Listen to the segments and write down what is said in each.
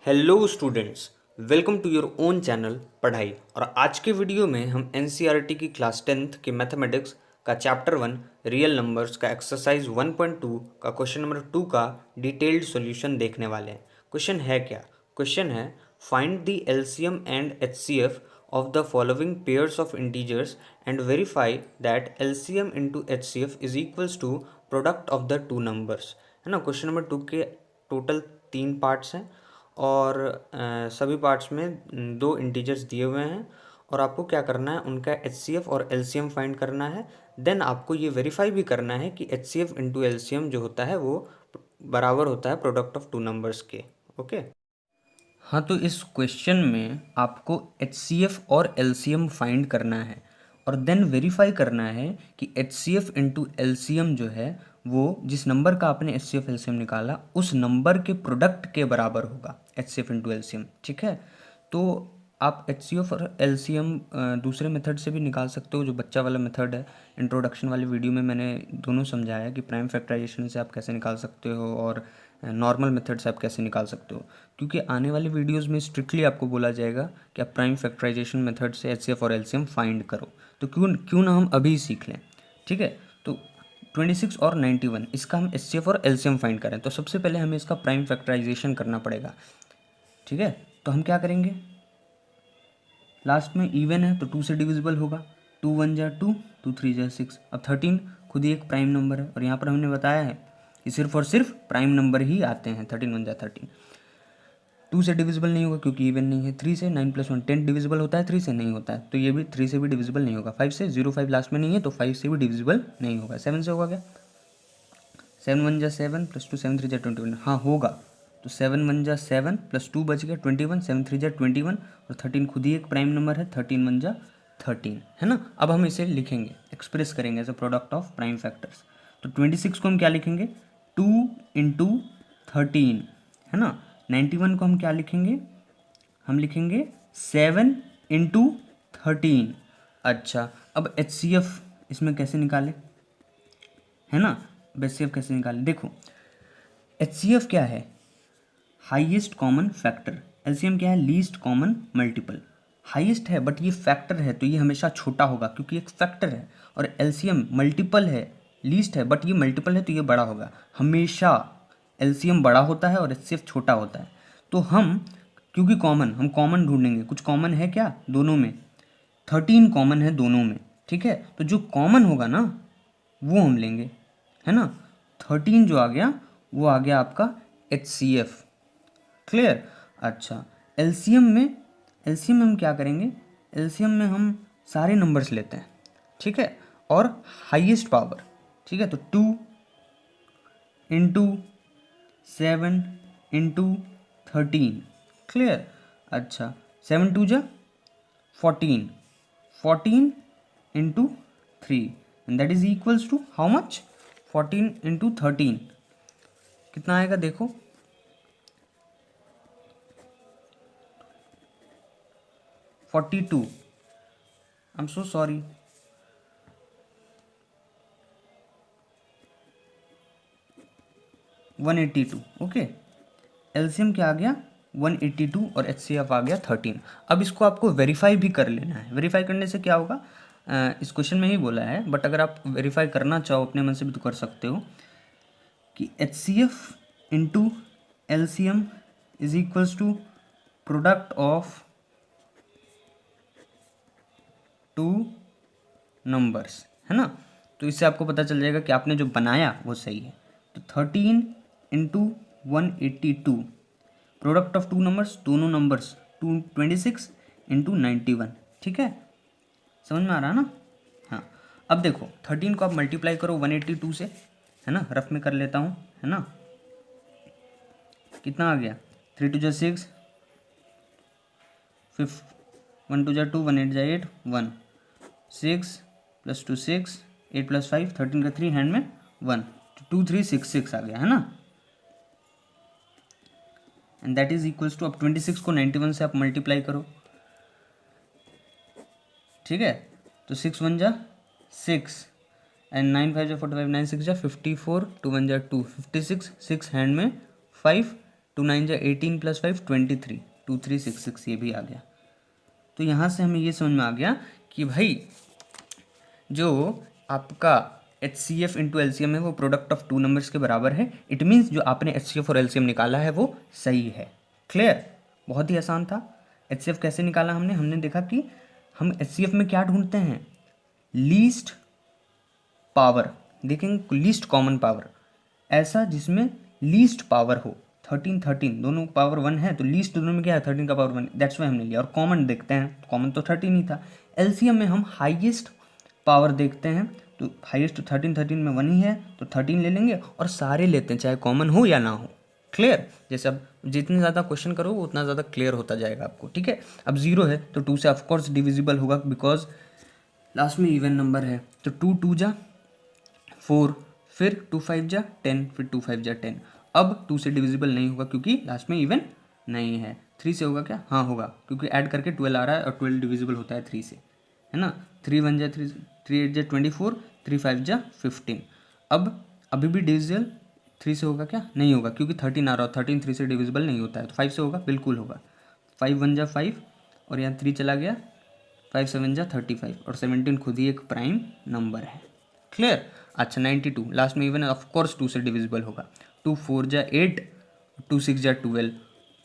Hello students, welcome to your own channel Padhai. और आज के वीडियो में हम एनसीईआरटी की क्लास 10th के मैथमेटिक्स का चैप्टर 1 रियल नंबर्स का एक्सरसाइज 1.2 का क्वेश्चन नंबर 2 का डिटेल्ड सॉल्यूशन देखने वाले हैं। क्वेश्चन है क्या? क्वेश्चन है find the LCM and HCF of the following pairs of integers and verify that LCM into HCF is equals to product of the two numbers। है ना। Question number 2 के total 3 parts हैं और सभी parts में 2 integers दिए हुए हैं और आपको क्या करना है, उनका एचसीएफ और एलसीएम फाइंड करना है। देन आपको ये वेरीफाई भी करना है कि एचसीएफ इंटू एलसीएम जो होता है वो बराबर होता है प्रोडक्ट ऑफ टू नंबर्स के। ओके। हाँ, तो इस क्वेश्चन में आपको एचसीएफ और एलसीएम फाइंड करना है और देन वेरीफाई करना है कि एचसीएफ इंटू एलसीएम जो है वो जिस नंबर का आपने एचसीएफ एलसीएम निकाला उस नंबर के प्रोडक्ट के बराबर होगा एचसीएफ इंटू एलसीएम। ठीक है, तो आप एचसीएफ और एलसीएम दूसरे मेथड से भी निकाल सकते हो, जो बच्चा वाला मेथड है। इंट्रोडक्शन वाली वीडियो में मैंने दोनों समझाया कि प्राइम फैक्टराइजेशन से आप कैसे निकाल सकते हो और नॉर्मल मेथड से आप कैसे निकाल सकते हो, क्योंकि आने वाली वीडियोस में स्ट्रिक्टली आपको बोला जाएगा कि आप प्राइम फैक्टराइजेशन मेथड से एचसीएफ और एलसीएम फाइंड करो। तो क्यों ना हम अभी सीख लें। ठीक है, तो 26 और 91 इसका हम एचसीएफ और एलसीएम फाइंड करें तो सबसे पहले हमें इसका प्राइम फैक्टराइजेशन करना पड़ेगा। ठीक है, तो हम क्या करेंगे, लास्ट में इवन है तो 2 से डिविजिबल होगा। 2 1 जा 2, 2 3 जा 6। अब 13 खुद ही एक प्राइम नंबर है और यहाँ पर हमने बताया है कि सिर्फ और सिर्फ प्राइम नंबर ही आते हैं। 13 1 जा 13। 2 से डिविजिबल नहीं होगा क्योंकि इवन नहीं है। 3 से 9 + 1 10 डिविजिबल होता है, 3 से नहीं होता है, तो ये भी 3 से भी डिविजिबल नहीं होगा। 5 से 05 लास्ट में नहीं है तो 5 से भी डिविजिबल नहीं होगा। 7 से होगा क्या? 7 1 जा 7 + 2 7 3 जा 21। हाँ होगा, तो 7 1 जा 7 + 2 बच गया 21, 7 3 जा 21 और 13 खुद ही एक प्राइम नंबर है। 13 1 जा 13, है ना। अब हम इसे लिखेंगे, एक्सप्रेस करेंगे as a product of prime factors. तो 26 को हम क्या लिखेंगे, 2 × 13, है ना। 91 को हम क्या लिखेंगे, हम लिखेंगे 7 × 13। अच्छा, अब एचसीएफ इसमें कैसे निकालें, है ना। एचसीएफ कैसे निकालें, देखो एचसीएफ क्या है, हाईएस्ट कॉमन फैक्टर। एलसीएम क्या है, लीस्ट कॉमन मल्टीपल। हाईएस्ट है बट ये फैक्टर है तो ये हमेशा छोटा होगा क्योंकि एक फैक्टर है। और एलसीएम मल्टीपल है, लीस्ट है बट ये मल्टीपल है तो ये बड़ा होगा। हमेशा एलसीएम बड़ा होता है और एचसीएफ छोटा होता है। तो हम क्योंकि हम कॉमन ढूंढेंगे, कुछ कॉमन है क्या दोनों में, 13 कॉमन है दोनों में। ठीक है, तो जो कॉमन होगा ना वो हम लेंगे, है ना। 13 जो आ गया वो आ गया आपका एचसीएफ। क्लियर। अच्छा, एलसीएम में हम क्या करेंगे, एलसीएम में हम सारे नंबर्स लेते हैं। ठीक है, और हाईएस्ट पावर। ठीक है, तो 2 × 7 × 13। क्लियर। अच्छा, 7 2 जा 14, 14 × 3 and that is equals to how much, 14 × 13 कितना आएगा देखो, 42। I am so sorry, one 182। Okay, LCM क्या आ गया 182 और एचसीएफ आ गया 13। अब इसको आपको वेरीफाई भी कर लेना है। वेरीफाई करने से क्या होगा, इस क्वेश्चन में ही बोला है बट अगर आप वेरीफाई करना चाहो अपने मन से भी तो कर सकते हो कि HCF into LCM is equals to product of two numbers, है ना। तो इससे आपको पता चल जाएगा कि आपने जो बनाया वो सही है। तो 13 × 182 प्रोडक्ट ऑफ टू नंबर्स, दोनों नंबर्स 26 × 91। ठीक है, समझ में आ रहा है ना। हाँ, अब देखो 13 को आप मल्टीप्लाई करो 182 से, है ना। रफ में कर लेता हूँ, है ना। कितना आ गया, 3 2 जा 6, 1 2 जा 2, 1 8 जा 8, 1 6 + 2 6, 8 + 5 13 का 3 हैंड में 1, 2 3 6 6 आ गया, है ना। And that is equals to, अब 26 को 91 से आप मल्टीप्लाई करो। ठीक है, तो 6 1 जा 6 एंड 9 5 जा 45, 9 6 जा 54, 2 1 जा 2, 56, 6 हैंड में 5 2 9 जा 18 + 5 23, 2366 ये भी आ गया। तो यहाँ से हमें ये समझ में आ गया कि भाई जो आपका H C F into L C M है वो प्रोडक्ट ऑफ टू नंबर्स के बराबर है। इट मीन्स जो आपने एच सी एफ और एल सी एम निकाला है वो सही है। क्लियर? बहुत ही आसान था। एच सी एफ कैसे निकाला हमने देखा कि हम एच सी एफ में क्या ढूंढते हैं, लीस्ट पावर, देखेंगे लीस्ट कॉमन पावर, ऐसा जिसमें लीस्ट पावर हो। 13 13 दोनों पावर 1 है तो लीस्ट दोनों में क्या है, 13 का पावर 1, दैट्स वाई हमने लिया। और कॉमन देखते हैं, कॉमन तो 13 ही था। एलसीएम में हम हाईएस्ट पावर देखते हैं, तो हाईएस्ट 13 13 में 1 ही है तो 13 ले लेंगे और सारे लेते हैं चाहे कॉमन हो या ना हो। क्लियर? जैसे अब जितने ज़्यादा क्वेश्चन करो उतना ज़्यादा क्लियर होता जाएगा आपको। ठीक है, अब 0 है तो 2 से ऑफकोर्स डिविजिबल होगा बिकॉज लास्ट में इवन नंबर है। तो 2 2 जा 4, फिर 2 5 जा 10, फिर 2 5 जा 10। अब 2 से डिविजिबल नहीं होगा क्योंकि लास्ट में इवन नहीं है। 3 से होगा क्या? हाँ होगा, क्योंकि ऐड करके 12 आ रहा है और 12 डिविजिबल होता है 3 से, है ना। 3 1 जा 3, 3 8 जा 24, 3 5 जा 15। अब अभी भी डिविजिबल 3 से होगा क्या? नहीं होगा, क्योंकि 13 आ रहा है। 13 3 से डिविजिबल नहीं होता है, तो 5 से होगा, बिल्कुल होगा। 5 1 जा 5 और यहाँ 3 चला गया, 5 7 जा 35 और 17 खुद ही एक प्राइम नंबर है। क्लियर? अच्छा 92 लास्ट में इवन ऑफ कोर्स 2 से डिविजिबल होगा। 2 4 जा 8, 2 6 जा 12,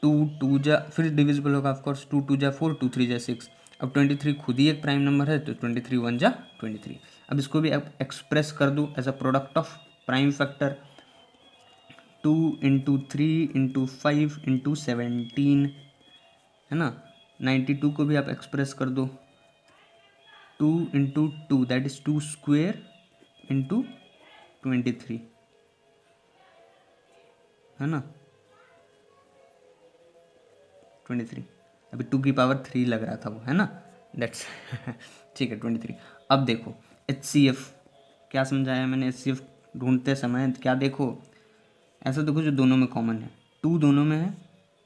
2 2 जा फिर डिविजिबल होगा ऑफ कोर्स, 2 2 जा 4, 2 3 जा 6। अब 23 खुद ही एक प्राइम नंबर है तो 23 1 जा 23। अब इसको भी एक्सप्रेस कर दूँ as a product of prime factor, 2 × 3 × 5 × 17, है ना। 92 को भी आप एक्सप्रेस कर दो, 2 × 2 दैट इज 2 स्क्वेयर × 23, है ना, 23। अभी 2 की पावर 3 लग रहा था वो, है ना, दैट्स ठीक है 23। अब देखो एच सी एफ क्या समझाया मैंने। एच सी एफ ढूंढते समय क्या देखो, ऐसा देखो जो दोनों में कॉमन है। 2 दोनों में है,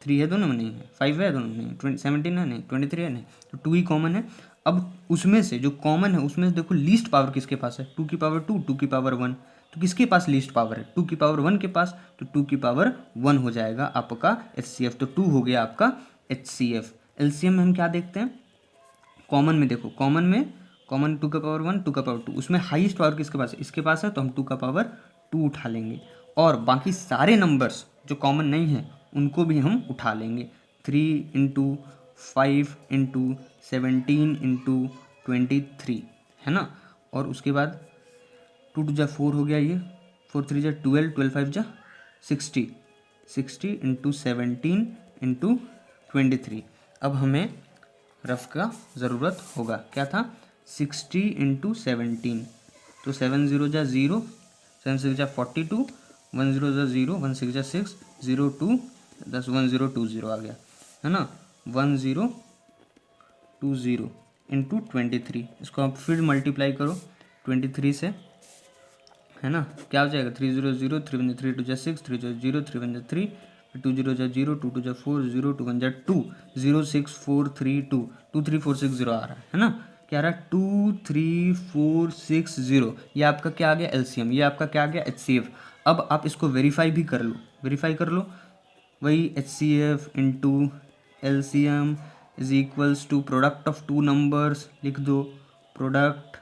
3 है दोनों में नहीं है, 5 है दोनों में नहीं, 17 है नहीं, 23 है नहीं, तो 2 ही कॉमन है। अब उसमें से जो कॉमन है उसमें से देखो लीस्ट पावर किसके पास है, 2 की पावर 2, 2 की पावर 1, तो किसके पास लीस्ट पावर है, 2 की पावर 1 के पास, तो 2 की पावर 1 हो जाएगा आपका एच सी एफ। तो 2 हो गया आपका H C F. L C M में हम क्या देखते हैं, कॉमन में देखो, कॉमन में कॉमन 2 का पावर 1, 2 का पावर 2, उसमें हाईएस्ट पावर किसके पास है, इसके पास है, तो हम 2 का पावर 2 उठा लेंगे। और बाकी सारे नंबर्स जो कॉमन नहीं है उनको भी हम उठा लेंगे। 3 × 5 × 17 × 23, है ना। और उसके बाद 2 2 जा 4 हो गया, ये 4 3 जा 12, 12 5 जा 60, 60 × 17 × 23। अब हमें रफ का ज़रूरत होगा, क्या था, 60 × 17, तो 7 0 जा 0, 7 6 जा 42, 1 0 जा 0, 1 6 जा 6, 0 2 10, 1 0 2 0 आ गया, है ना। 1 0 2 0 × 23, इसको आप फिर मल्टीप्लाई करो 23 से, है ना, क्या हो जाएगा, 3 0 0, 3 1 3 2 जा 6, 3 0 3 1 जा 3, 2 0 जा 0, 2 2 जा 4, 0 2 1 जा 2, 0 6 4 3 2, 2 3 4 6 0 आ रहा है ना। क्या आ रहा है, 2 3 4 6 0। ये आपका क्या आ गया, एलसीएम। ये आपका क्या आ गया, एचसीएफ। अब आप इसको वेरीफाई भी कर लो, वेरीफाई कर लो, वही HCF into LCM is equals to product of two numbers, लिख दो, product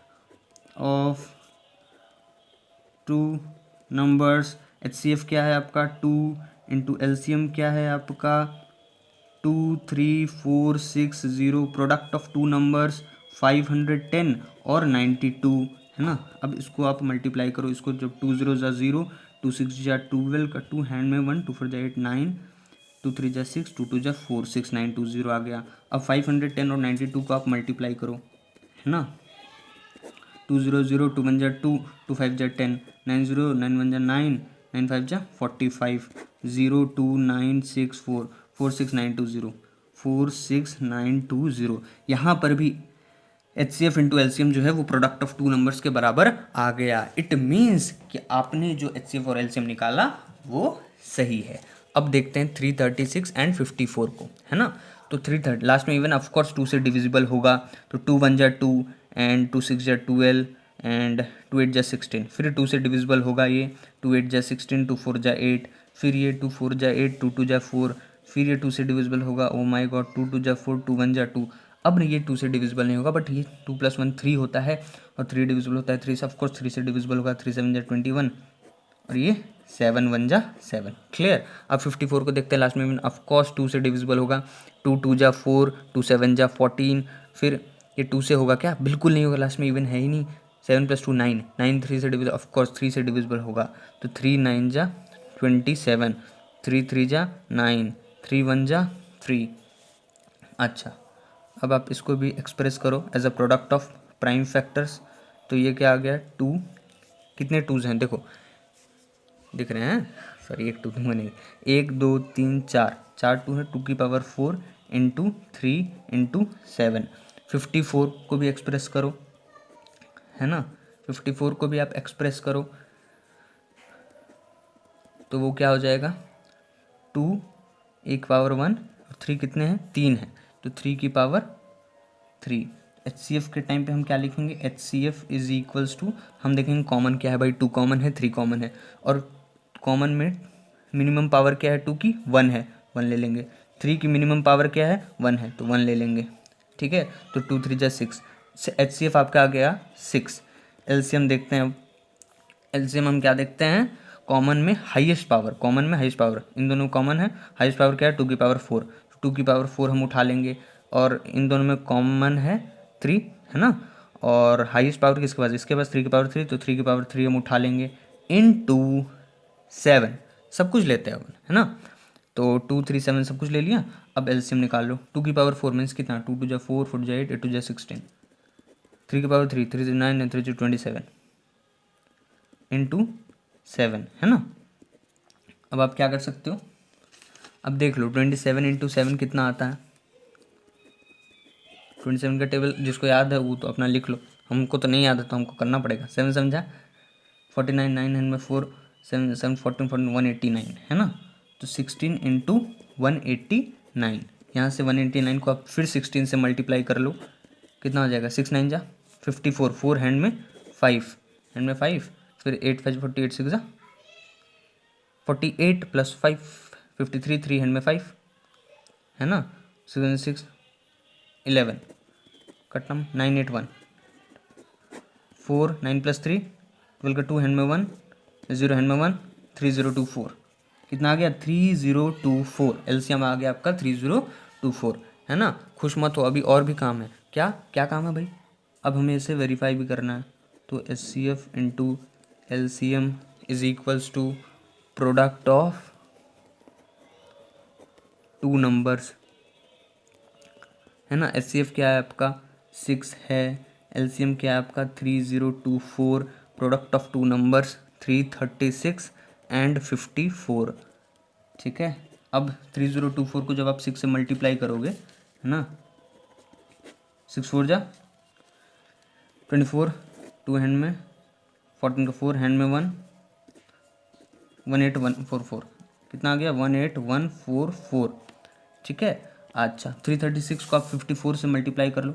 of two numbers. HCF क्या है आपका 2 इंटू एलसीएम क्या है आपका 2 3 4 6 0, प्रोडक्ट ऑफ टू नंबर्स 510 और 92, है ना। अब इसको आप मल्टीप्लाई करो, इसको जब 2 0 जा 0, 2 6 जा 12 का 2 हैंड में 1, 2 4 जा 8 9, 2 3 जा 6, 2 2 जा 4, 6 9 2 0 आ गया। अब 510 और 92 को आप मल्टीप्लाई करो, है ना। 2 0 0, 2 1 जा 2, 2 5 जा 10, 9 0, 9 1 जा 9, 9 5 जा 45, 0 2 9 6 4, 4 6 9 2 0, 4 6 9 2 0। यहाँ पर भी H C F into LCM जो है वो प्रोडक्ट ऑफ टू नंबर्स के बराबर आ गया। इट मीन्स कि आपने जो एच सी एफ और एलसीएम निकाला वो सही है। अब देखते हैं 336 एंड 54 को, है ना। तो 330 लास्ट में इवन ऑफकोर्स 2 से डिविजिबल होगा, तो 2 1 जा 2 एंड 2 6 जा 12 एंड 2 8 जा 16, फिर 2 से डिविजिबल होगा ये, 2 8 जा 16, 2 4 जा 8, फिर ये 2 4 जा 8, 2 2 जा 4, फिर ये 2 से डिविजिबल होगा, ओ माय गॉड, 2 2 जा 4, 2 1 जा 2। अब ये 2 से डिविजिबल नहीं होगा, बट ये 2 + 1 3 होता है, और 3 डिविजिबल होता है 3 से, ऑफकोर्स 3 से डिविजिबल होगा, 3 7 जा 21, और ये 7 1 जा 7। क्लियर। अब 54 को देखते हैं लास्ट में, ऑफकोर्स 2 से डिविजिबल होगा, 2 2 जा 4, 2 7 जा 14, फिर ये 2 से होगा क्या, बिल्कुल नहीं होगा, लास्ट में इवन है ही नहीं। 7 + 2 9, 9 3 से डिविजिबल, ऑफकोर्स 3 से डिविजिबल होगा, तो 3 9 जा 27, 3 3 जा 9, 3 1 जा 3। अच्छा, अब आप इसको भी एक्सप्रेस करो as a product of prime factors, तो ये क्या आ गया, 2, कितने 2s हैं देखो, दिख रहे हैं, सॉरी एक 2 दूंगा नहीं, 1 2 3 4, 4 2 है, 2 की पावर 4 इंटू 3 इंटू 7। 54 को भी एक्सप्रेस करो, है ना, 54 को भी आप एक्सप्रेस करो, तो वो क्या हो जाएगा, 2 एक पावर 1 और 3 कितने हैं, 3 है, तो 3 की पावर 3। HCF के टाइम पे हम क्या लिखेंगे, HCF इज इक्वल्स टू, हम देखेंगे कॉमन क्या है भाई, 2 कॉमन है, 3 कॉमन है, और कॉमन में मिनिमम पावर क्या है 2 की, 1 है, 1 ले लेंगे। 3 की मिनिमम पावर क्या है, 1 है, तो 1 ले लेंगे। ठीक है, तो 2 3 जा 6, HCF आपका आ गया 6। LCM देखते हैं, LCM हम क्या देखते हैं, कॉमन में हाईएस्ट पावर, कॉमन में हाईएस्ट पावर, इन दोनों कॉमन है, हाईएस्ट पावर क्या है, 2 की पावर 4, 2 की पावर 4 हम उठा लेंगे, और इन दोनों में कॉमन है 3, है ना, और हाईएस्ट पावर किसके पास, इसके पास 3 की पावर 3, तो 3 की पावर 3 हम उठा लेंगे, इनटू 7, सब कुछ लेते हैं अपन, है ना, तो 2 3 7 सब कुछ ले लिया। अब एलसीएम निकाल लो, 2 की पावर 4 मीन्स कितना, 2 2 जा 4, 4 जा 8, 8 2 जा 16, 3 की पावर 3, 3 से 9 and 3 से 27 इंटू 7, है ना। अब आप क्या कर सकते हो, अब देख लो 27 इंटू 7 कितना आता है, 27 का टेबल जिसको याद है वो तो अपना लिख लो, हमको तो नहीं याद है तो हमको करना पड़ेगा। 7 समझा 49, 9 हैंड में 4, 7 7 14 14 189, है ना, तो 16 इंटू 189, यहाँ से 189 को आप फिर 16 से मल्टीप्लाई कर लो, कितना हो जाएगा, 6 9 जा 54, 4 हैंड में 5, हैंड में 5, फिर 8 5 48, 6 जा 48 प्लस 5 53, 3 हैंड में 5, है ना, 6 6 11, कटम 9 8 1 4, 9 प्लस 3 12 का 2 हैंड में 1, 0 हैंड में 1, 3024, कितना आ गया 3024, एलसीएम आ गया आपका 3024, है ना। खुश मत हो, अभी और भी काम है, क्या क्या काम है भाई, अब हमें इसे वेरीफाई भी करना है, तो HCF into LCM is equals to product of 2 numbers, है ना। HCF क्या है आपका 6 है, LCM क्या है आपका 3024, प्रोडक्ट ऑफ 2 नंबर्स 336 एंड 54, ठीक है। अब 3024 को जब आप 6 से मल्टीप्लाई करोगे, है ना, 6 4 जा 24, 2 हैंड में 14 का 4 हैंड में 1, 18144, कितना आ गया 18144, ठीक है। अच्छा 336 को आप 54 से मल्टीप्लाई कर लो,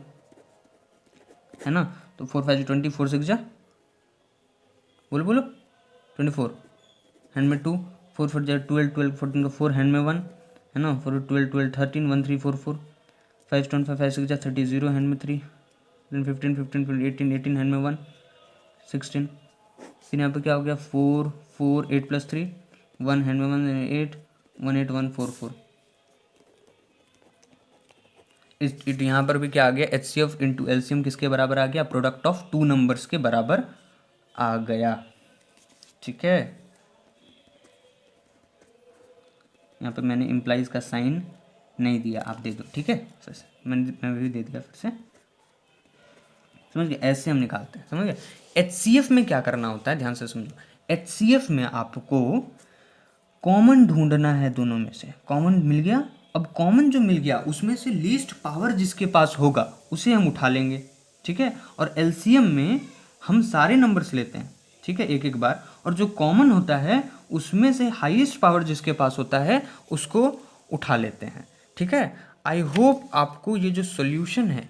है ना, तो 4 5 20, 4 6 जा बोलो बोलो 24, हैंड में 2, 4 4 जा 12 12 14 का 4 हैंड में 1, है ना, 4 12 12 13 1 3 4 4, 5 10 5 5 6 जा 30, 0 हैंड में 3, 15 15 18 18 हैंड में 1 16, फिर यहाँ पे क्या हो गया 4 4 8 प्लस 3 1 हैंड में 1 8 1 8 1 4 4, इस यहाँ पर भी क्या आ गया HCF इंटू LCM किसके बराबर आ गया, प्रोडक्ट ऑफ 2 नंबर्स के बराबर आ गया, ठीक है। यहाँ पे मैंने इम्प्लाइज का साइन नहीं दिया, आप दे दो, ठीक है, फिर से मैं भी दे दिया, फिर से समझ गए, ऐसे हम निकालते हैं, समझ गए। HCF में क्या करना होता है, ध्यान से समझो, HCF में आपको कॉमन ढूंढना है, दोनों में से कॉमन मिल गया, अब कॉमन जो मिल गया उसमें से लीस्ट पावर जिसके पास होगा उसे हम उठा लेंगे, ठीक है। और LCM में हम सारे नंबर्स लेते हैं, ठीक है, एक एक बार, और जो कॉमन होता है उसमें से हाईएस्ट पावर जिसके पास होता है उसको उठा लेते हैं, ठीक है। आई होप आपको ये जो सॉल्यूशन है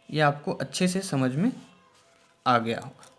ये आपको अच्छे से समझ में आ गया होगा।